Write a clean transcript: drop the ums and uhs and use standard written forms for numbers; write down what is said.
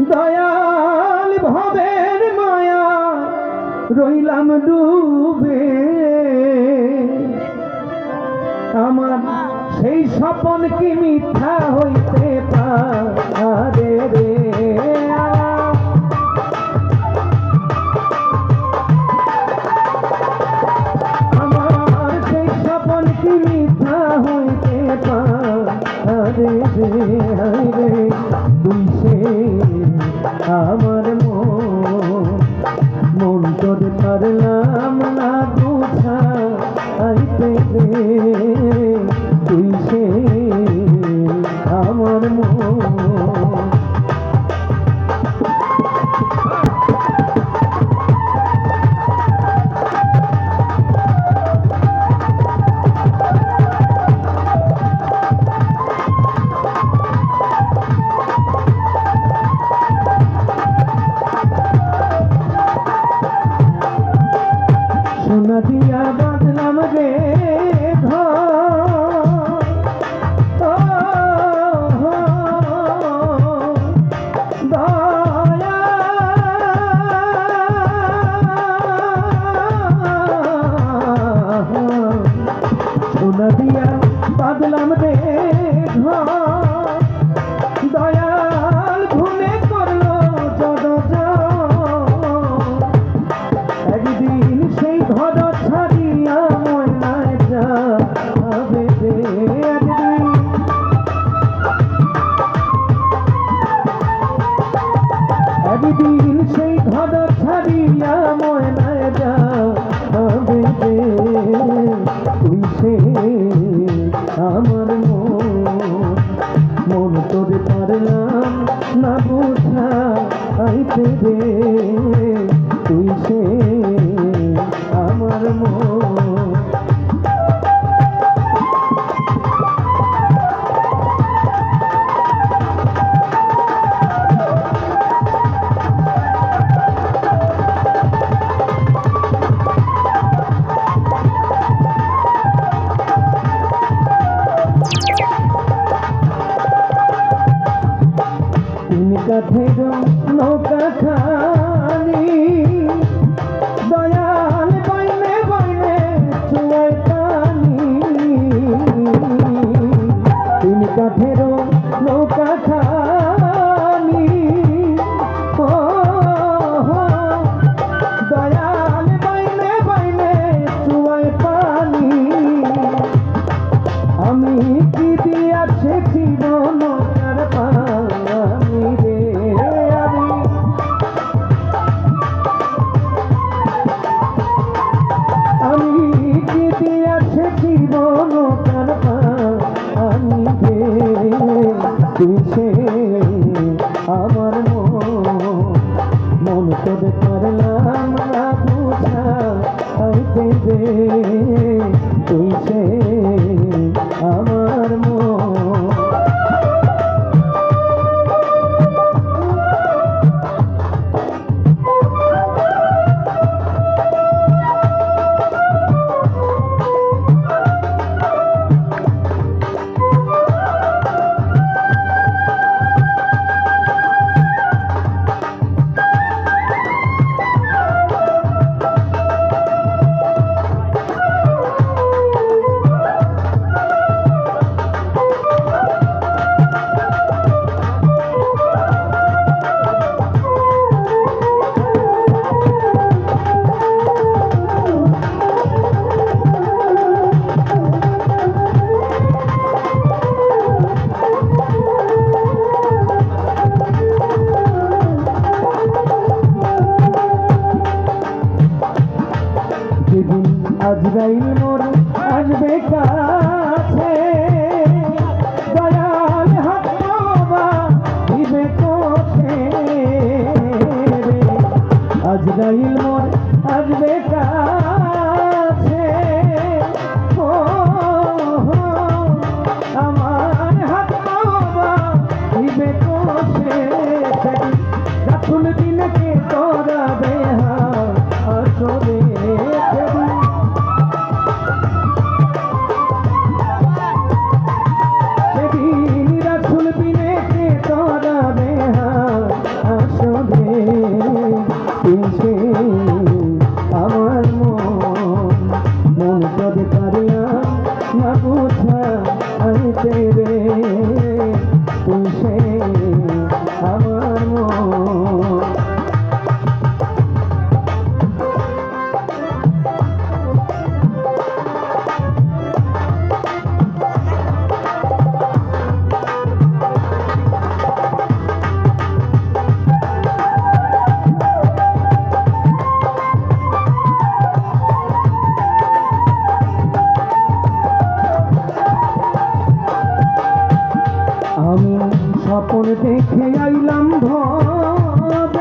দয়াল ভবের মায়া রইলাম ডুবে, আমার সেই স্বপন কি মিথ্যা হইতে পারে রে। আমার সেই স্বপন কি মিথ্যা হইতে পারে রে। তুই সে আমার মন তোর পারলাম না বুঝাইতে রে। তুই সে আমার সোনা দিয়া বাঁধলাম রে সোনা দিয়া বাঁধলাম রে দয়াল ঘুমে করলো যদ একদিন সেই ঘর ছাড়িয়া ময়নায় যাবে রে। একদিন সেই ঘর ছাড়িয়া ময়নায় যাবে রে। তুই সে আমার মন তোর পারলাম না বুঝাইতে রে। তুই সে আমার তিন কাঠের নৌকা খানি দয়াল বইনে বইনে চুয়ায় পানি। তিন কাঠের নৌকা খানি দয়াল বইনে বইনে চুয়ায় পানি। আমি কি দিয়াছে ছিল নৌকার পানি রে। আমি কি দিয়াছে ছিল নৌকার পানি রে। তুই সে আমার মন তোর পারলাম না বুঝাইতে রে। তুই সে আমার যেদিন আজরাইল মোর আসবে কাছে দয়াল হাত বাবা দিবে কোঠে রে। আজরাইল মোর আসবে কাছে আমার হাত বাবা দিবে কোঠে। রাখুন দিনকে তোরা বেহা আসবে আমি স্বপন দেখে আইলাম ভবে